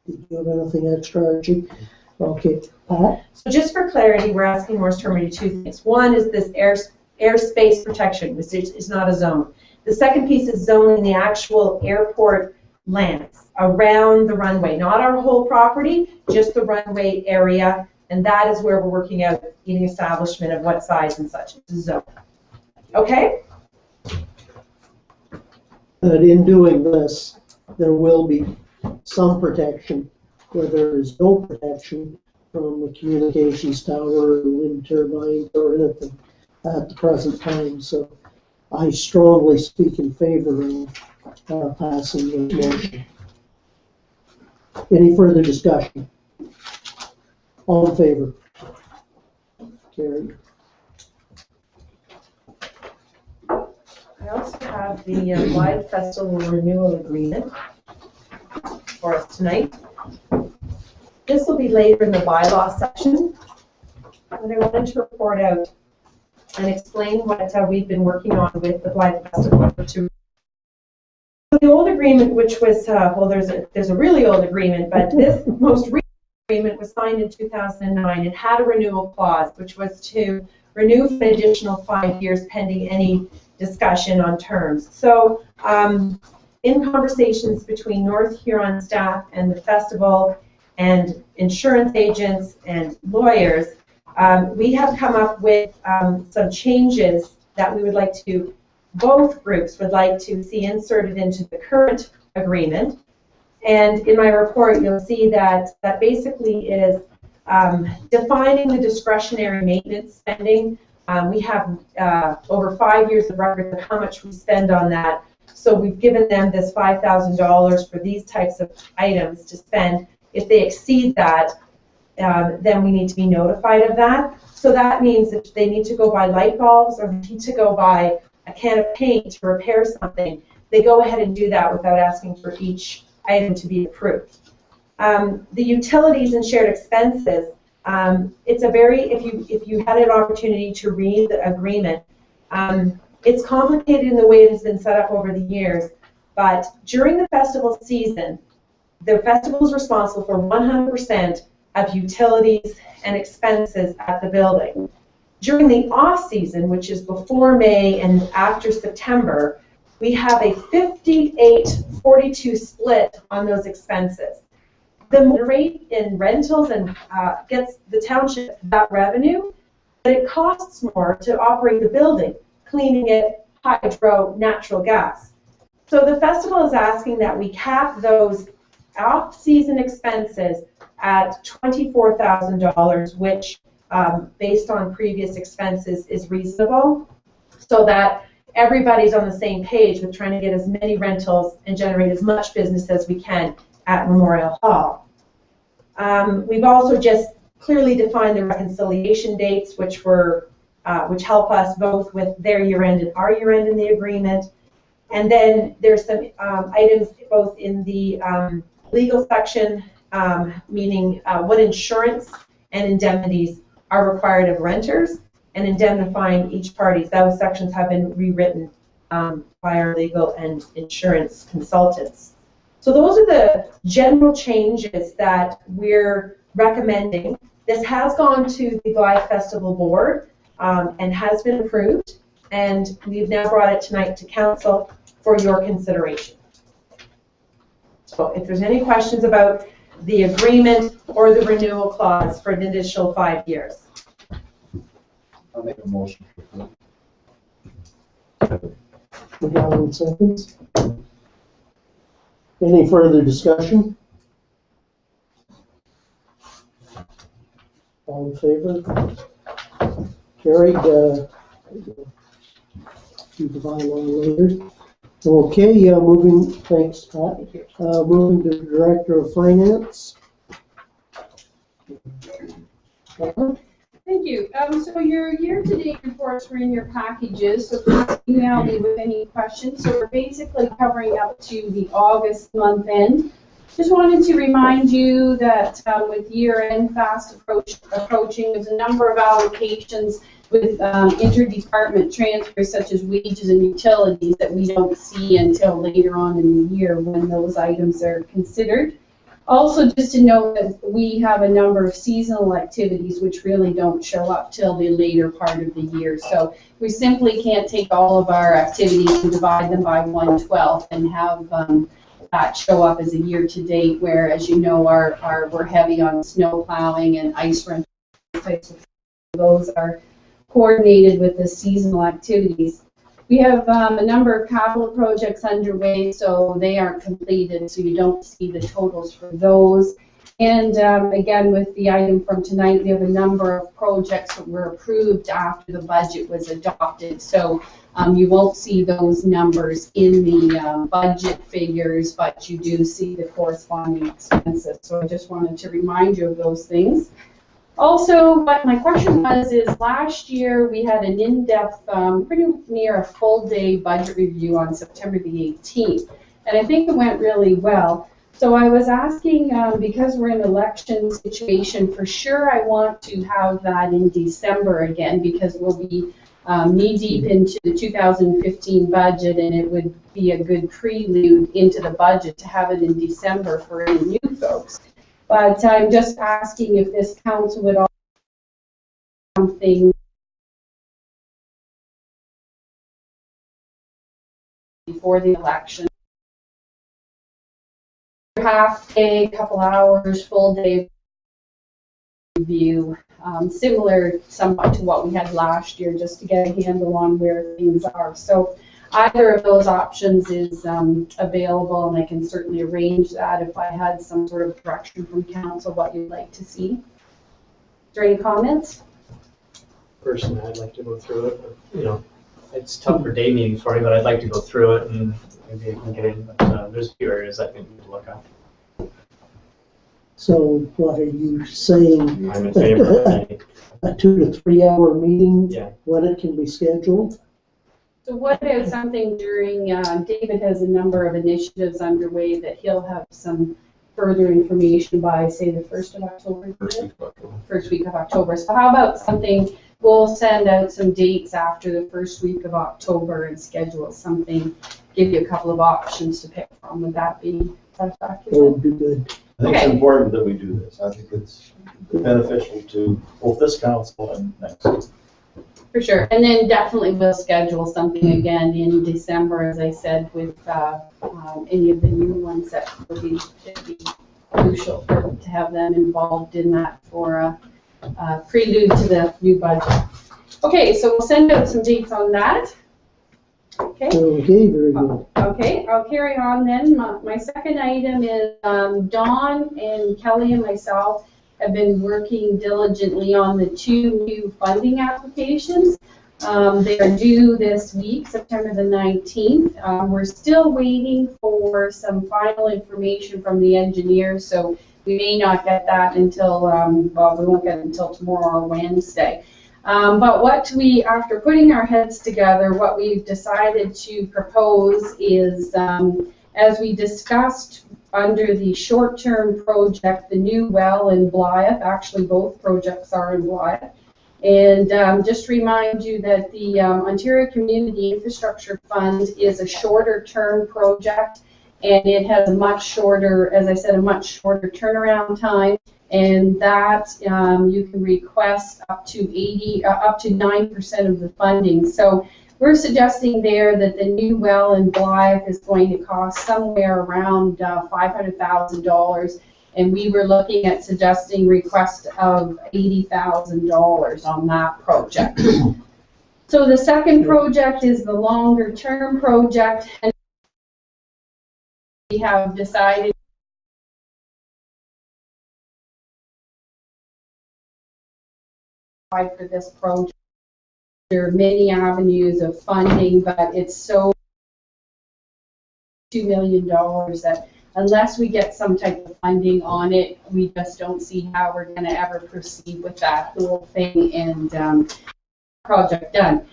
Did you have anything extra, Archie? Okay, Pat? So just for clarity, we're asking Morris to remedy two things. One is this airspace protection, which is not a zone. The second piece is zoning the actual airport lands around the runway, not our whole property, just the runway area, and that is where we're working out eating establishment of what size and such. It's a zone. Okay? But in doing this, there will be some protection where there is no protection from the communications tower or wind turbine or anything at the present time. So I strongly speak in favor of passing this motion. Any further discussion? All in favor? Carried. I also have the Wide Festival renewal agreement for us tonight. This will be later in the bylaw section, but I wanted to report out and explain what we've been working on with the Wide Festival for 2 years. The old agreement, which was, well, there's a really old agreement, but this most recent agreement was signed in 2009. It had a renewal clause, which was to renew for an additional 5 years pending any discussion on terms. So in conversations between North Huron staff and the festival and insurance agents and lawyers, we have come up with some changes that we would like to, both groups would like to see inserted into the current agreement. And in my report, you'll see that that basically is defining the discretionary maintenance spending. We have over 5 years of records of how much we spend on that. So we've given them this $5,000 for these types of items to spend. If they exceed that, then we need to be notified of that. So that means that they need to go buy light bulbs or they need to go buy a can of paint to repair something. They go ahead and do that without asking for each item to be approved. The utilities and shared expenses, it's a very, if you had an opportunity to read the agreement, it's complicated in the way it has been set up over the years, but during the festival season, the festival is responsible for 100% of utilities and expenses at the building. During the off-season, which is before May and after September, we have a 58-42 split on those expenses. The rate in rentals and gets the township that revenue, but it costs more to operate the building, cleaning it, hydro, natural gas. So the festival is asking that we cap those off-season expenses at $24,000, which based on previous expenses is reasonable, so that everybody's on the same page with trying to get as many rentals and generate as much business as we can at Memorial Hall. We've also just clearly defined the reconciliation dates, which help us both with their year-end and our year-end in the agreement. And then there's some items both in the legal section, meaning what insurance and indemnities are required of renters, and indemnifying each party. Those sections have been rewritten by our legal and insurance consultants. So those are the general changes that we're recommending This has gone to the Blythe Festival Board and has been approved, and we've now brought it tonight to council for your consideration. So if there's any questions about the agreement or the renewal clause for an additional 5 years. I'll make a motion to approve. McGowan seconds. Any further discussion? All in favor? Carried. Do the bylaw later. Okay, moving, thanks, Pat. Moving to the Director of Finance. Thank you. So your year-to-date reports were in your packages, so please email me with any questions. So we're basically covering up to the August month end. Just wanted to remind you that with year-end fast approaching, there's a number of allocations with interdepartment transfers such as wages and utilities that we don't see until later on in the year when those items are considered. Also, just to note that we have a number of seasonal activities which really don't show up till the later part of the year. So we simply can't take all of our activities and divide them by 1/12 and have that show up as a year-to-date, where, as you know, we're heavy on snow plowing and ice rental. Those are coordinated with the seasonal activities. We have a number of capital projects underway, so they aren't completed, so you don't see the totals for those. And again, with the item from tonight, we have a number of projects that were approved after the budget was adopted. So you won't see those numbers in the budget figures, but you do see the corresponding expenses. So I just wanted to remind you of those things. Also, what my question was is last year we had an in-depth, pretty near a full-day budget review on September the 18th, and I think it went really well. So I was asking, because we're in an election situation, for sure I want to have that in December again, because we'll be knee-deep into the 2015 budget, and it would be a good prelude into the budget to have it in December for any new folks. But I'm just asking if this council would offer something before the election. Half day, couple hours, full day review, similar somewhat to what we had last year, just to get a handle on where things are. So either of those options is available, and I can certainly arrange that if I had some sort of direction from council what you'd like to see. Is there any comments? Personally, I'd like to go through it, but, you know, it's tough for day meetings for me, but I'd like to go through it and maybe I can get in. But there's a few areas I think we need to look at. So what are you saying? I'm in favor of it. A 2 to 3 hour meeting? Yeah. When it can be scheduled? So what about something during, David has a number of initiatives underway that he'll have some further information by, say, the 1st of October? First week of October. So how about something, we'll send out some dates after the first week of October and schedule something, give you a couple of options to pick from. Would that be satisfactory? That would be good. I think it's important that we do this. I think it's beneficial to both this council and next. For sure, and then definitely we'll schedule something again in December, as I said, with any of the new ones that will be crucial to have them involved in that for a prelude to the new budget. Okay, so we'll send out some dates on that. Okay. Okay, very good. Okay, I'll carry on then. My second item is Dawn and Kelly and myself have been working diligently on the 2 new funding applications. They are due this week, September the 19th. We're still waiting for some final information from the engineer, so we may not get that until, well, we won't get it until tomorrow or Wednesday. But what we, after putting our heads together, what we've decided to propose is, as we discussed under the short-term project, the new well in Blythe, actually both projects are in Blythe, and just remind you that the Ontario Community Infrastructure Fund is a shorter-term project, and it has a much shorter, as I said, a much shorter turnaround time, and that you can request up to 9% of the funding. So we're suggesting there that the new well in Blythe is going to cost somewhere around $500,000, and we were looking at suggesting request of $80,000 on that project. So the second project is the longer term project, and we have decided for this project. There are many avenues of funding, but it's so $2 million that unless we get some type of funding on it, we just don't see how we're going to ever proceed with that whole thing and project done.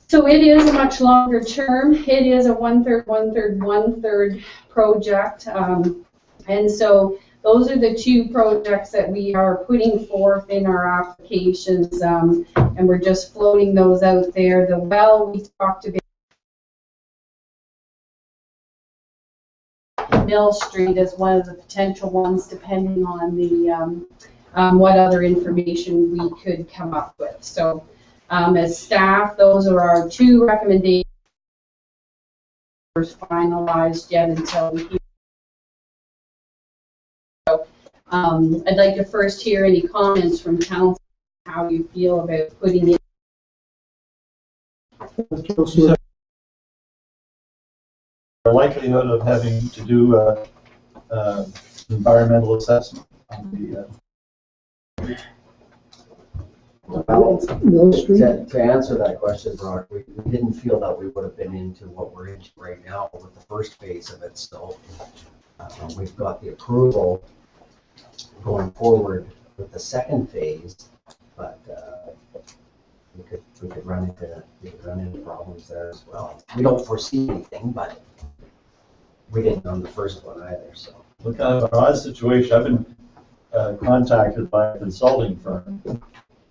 So it is a much longer term. It is a one-third project. And so those are the two projects that we are putting forth in our applications, and we're just floating those out there. The well we talked about, Mill Street is one of the potential ones, depending on the what other information we could come up with. So as staff, those are our two recommendations. Finalized yet until we hear. So I'd like to first hear any comments from council, how you feel about putting it. The likelihood of having to do environmental assessment on the Well, Mill Street. to answer that question, Brock, we didn't feel that we would have been into what we're into right now with the first phase of it. So we've got the approval going forward with the second phase, but we could run into problems there as well. We don't foresee anything, but we didn't on the first one either. So Look, kind of an odd situation. I've been contacted by a consulting firm,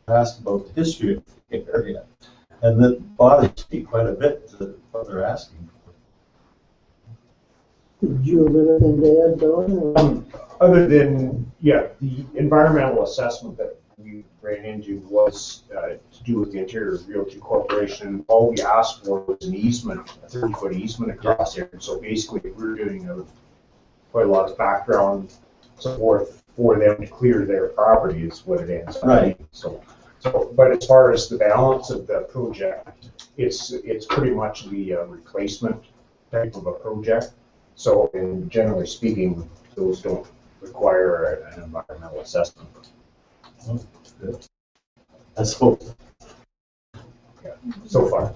asked about the history of the area, and that bothers me quite a bit, what they're asking for. Did you have anything to add, Don? Other than, yeah, the environmental assessment that we ran into was to do with the Interior Realty Corporation. All we asked for was an easement, a 30-foot easement across there. So basically, we're doing quite a lot of background support for them to clear their property is what it ends up being. So, but as far as the balance of the project, it's pretty much the replacement type of a project. So, and generally speaking, those don't require an environmental assessment. Oh, good. Let's hope. Yeah, so far.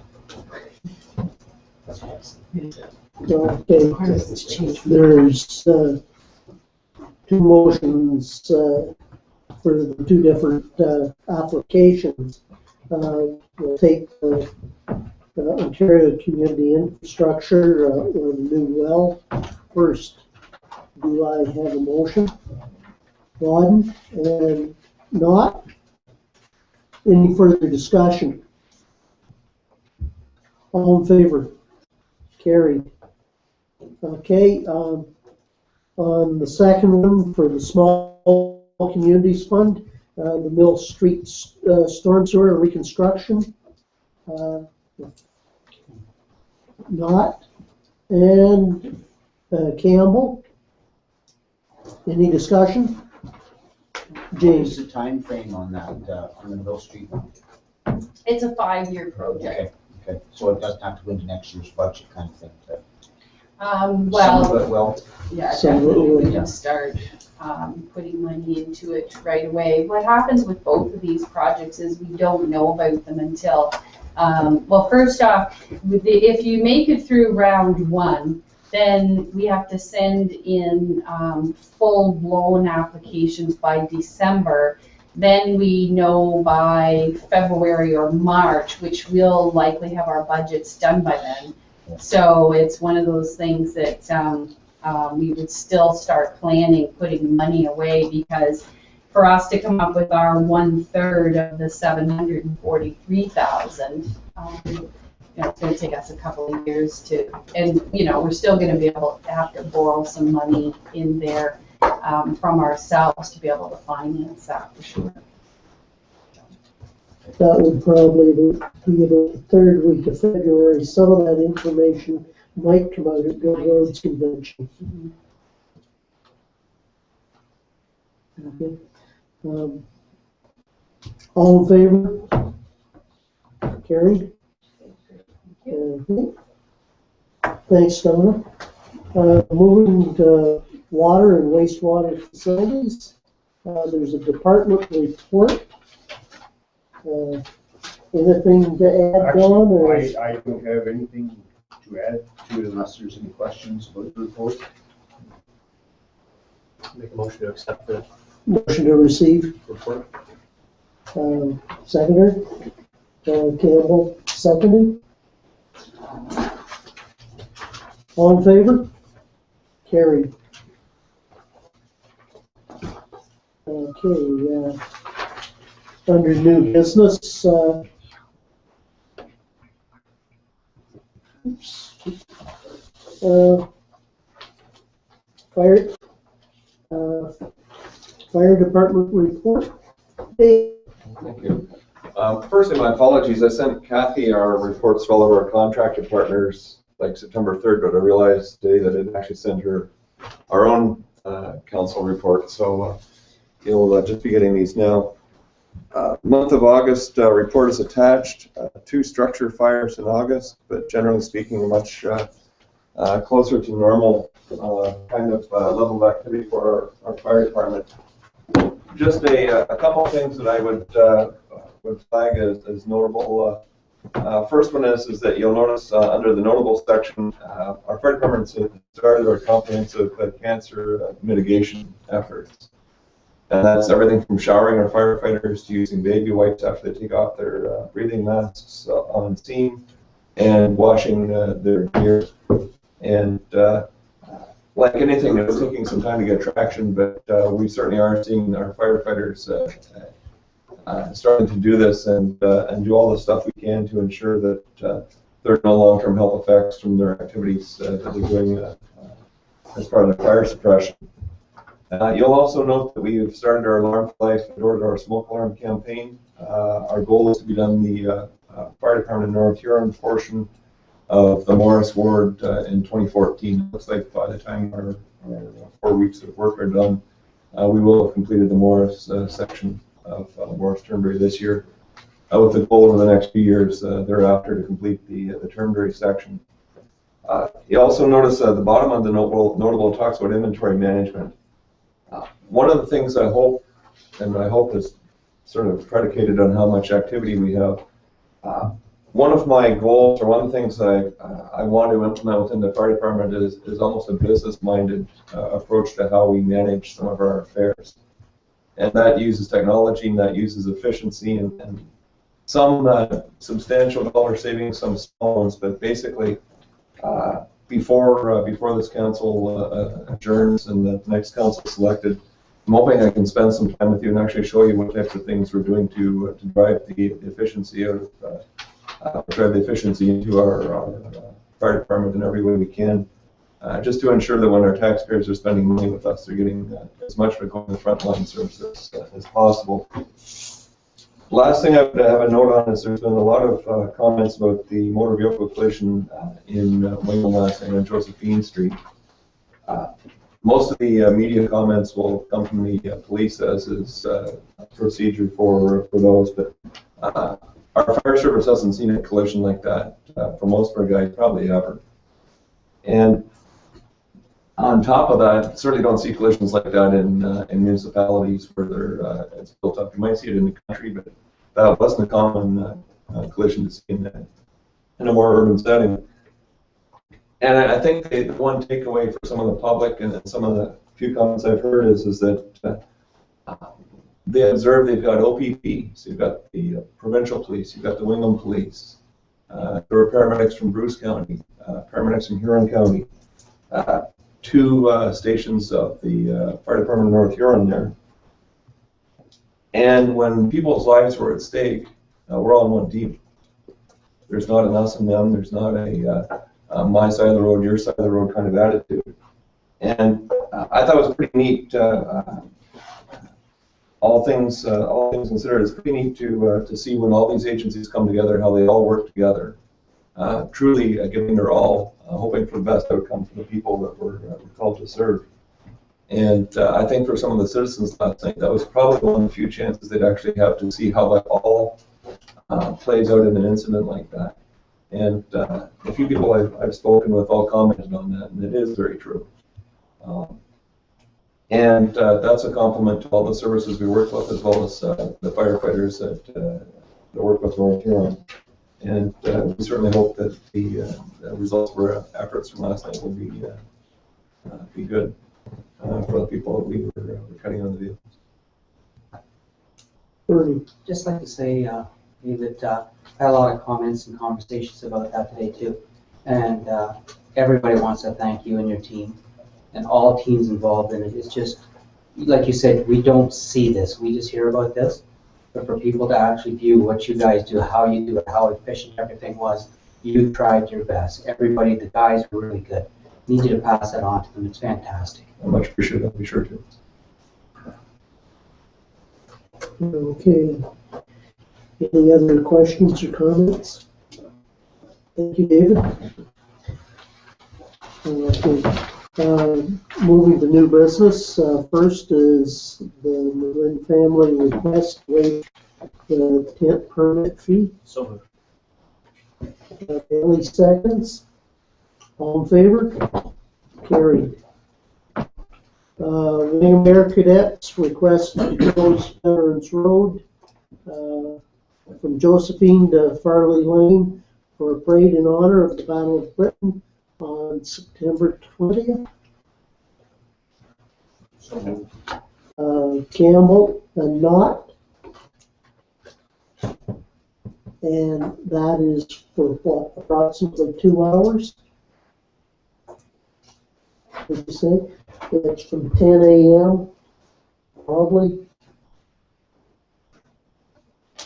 that's what I said. Okay, there's two motions for the two different applications. We'll take the Ontario Community Infrastructure or the new well first. Do I have a motion? One, and not? Any further discussion? All in favor? Carried. Okay, on the second one for the Small Communities Fund, the Mill Street storm sewer reconstruction, not. And Campbell, any discussion? James, the time frame on that, on the Mill Street one? It's a 5-year project. Okay, so it doesn't have to go into next year's budget kind of thing. Well, Some of it will. yeah, Some of it definitely will. we can start putting money into it right away. What happens with both of these projects is we don't know about them until, well, first off, if you make it through round 1, then we have to send in full-blown applications by December. Then we know by February or March, which we'll likely have our budgets done by then. So it's one of those things that we would still start planning, putting money away, because for us to come up with our 1/3 of the $743,000, it's gonna take us a couple of years to, and, we're still gonna be able to have to borrow some money in there from ourselves to be able to finance that for sure. That would probably be about the third week of February. Some of that information might come out at Good Roads Convention. Okay. All in favor? Carried. Okay. Thanks, Donna. Moving to water and wastewater facilities. There's a department report. Anything to add, Don? Or? I don't have anything to add to it unless there's any questions about the report. Make a motion to accept the Motion to receive. report. Seconder. Campbell, seconded. All in favor? Carried. Okay, under new business, fire department report. Hey. Thank you. Firstly, my apologies. I sent Kathy our reports to all of our contractor partners like September 3rd, but I realized today that I didn't actually send her our own council report. So you'll just be getting these now. Month of August report is attached. 2 structure fires in August, but generally speaking, much closer to normal kind of level of activity for our fire department. Just a couple of things that I would flag as notable. First one is that you'll notice under the notable section, our fire department started our comprehensive cancer mitigation efforts. And that's everything from showering our firefighters to using baby wipes after they take off their breathing masks on scene, and washing their gear. And like anything, it's taking some time to get traction, but we certainly are seeing our firefighters starting to do this and do all the stuff we can to ensure that there are no long-term health effects from their activities that they're doing as part of the fire suppression. You'll also note that we have started our Alarm for Life door-to-door smoke alarm campaign. Our goal is to be done the fire department in North Huron portion of the Morris Ward in 2014. Looks like by the time our 4 weeks of work are done, we will have completed the Morris section of Morris Turnberry this year, with the goal over the next few years thereafter to complete the Turnberry section. You also notice at the bottom of the notable talks about inventory management. One of the things I hope is sort of predicated on how much activity we have. One of my goals, or one of the things I want to implement within the fire department is almost a business-minded approach to how we manage some of our affairs. And that uses technology, and that uses efficiency, and some substantial dollar savings, some small ones, but basically before this council adjourns and the next council is selected, I'm hoping I can spend some time with you and actually show you what types of things we're doing to drive the efficiency out of drive the efficiency into our fire department in every way we can, just to ensure that when our taxpayers are spending money with us, they're getting as much for going the frontline services as possible. Last thing I would have a note on is there's been a lot of comments about the motor vehicle collision in Wingham last night on Josephine Street. Most of the media comments will come from the police, as is procedure for those, but our fire service hasn't seen a collision like that for most of our guys probably ever. And on top of that, certainly don't see collisions like that in municipalities where it's built up. You might see it in the country, but that wasn't a common collision to see in a more urban setting. And I think the one takeaway for some of the public and some of the few comments I've heard is that they observe they've got OPP, so you've got the provincial police, you've got the Wingham police, there are paramedics from Bruce County, paramedics from Huron County, 2 stations of the fire department in North Huron there. And when people's lives were at stake, we're all in one team. there's not an us and them, there's not a my side of the road, your side of the road kind of attitude. And I thought it was pretty neat. All things considered, it's pretty neat to see when all these agencies come together, how they all work together, truly giving their all, hoping for the best outcome for the people that we're called to serve. And I think for some of the citizens last night, that was probably one of the few chances they'd actually have to see how that all plays out in an incident like that. And the few people I've spoken with all commented on that, and it is very true. And that's a compliment to all the services we work with, as well as the firefighters that work with North Huron. And we certainly hope that the results of our efforts from last night will be good for the people that we were cutting on the vehicles. Bernie. Just like to say, David, I had a lot of comments and conversations about that today too. And everybody wants to thank you and your team and all teams involved in it. It's just, like you said, we don't see this. We just hear about this. But for people to actually view what you guys do, how you do it, how efficient everything was, you tried your best. Everybody, the guys were really good. Need you to pass that on to them. It's fantastic. I much appreciate that. Be sure to. Okay. Any other questions or comments? Thank you, David. Okay. Moving to new business. First is the Marin family request to waive the tent permit fee. So Bailey seconds. All in favor? Carried. Wingham Air Cadets request to close Veterans Road from Josephine to Farley Lane for a parade in honor of the Battle of Britain on September 20th. Campbell and Knott. And that is for what, approximately 2 hours? What did you say? It's from 10 a.m. probably.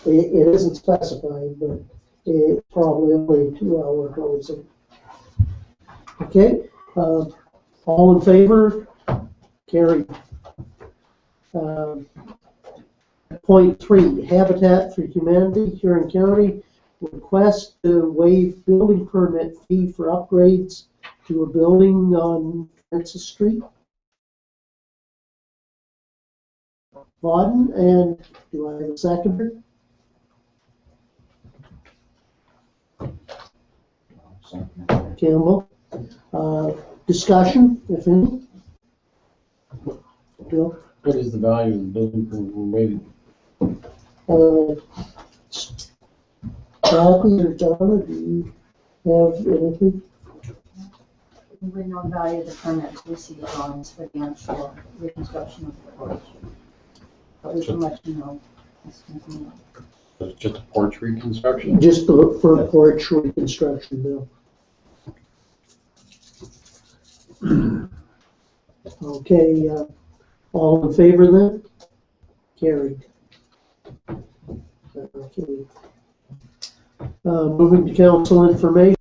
It isn't specified, but it's probably only a 2-hour closing. Okay, all in favor? Carried. Point 3, Habitat for Humanity, Huron County, request to waive building permit fee for upgrades to a building on Francis Street. Vauden, and do I have a seconder? Campbell. Discussion, if any? Bill? what is the value of the building permit we're waiting? Kathy or Donna, do you have anything? We would know the value of the permit to receive drawings for the actual reconstruction of the porch. But we can let you know as soon as we know. It's just a porch reconstruction? Just for porch reconstruction, Bill. Okay, all in favor then? Carried. Okay. Moving to council information.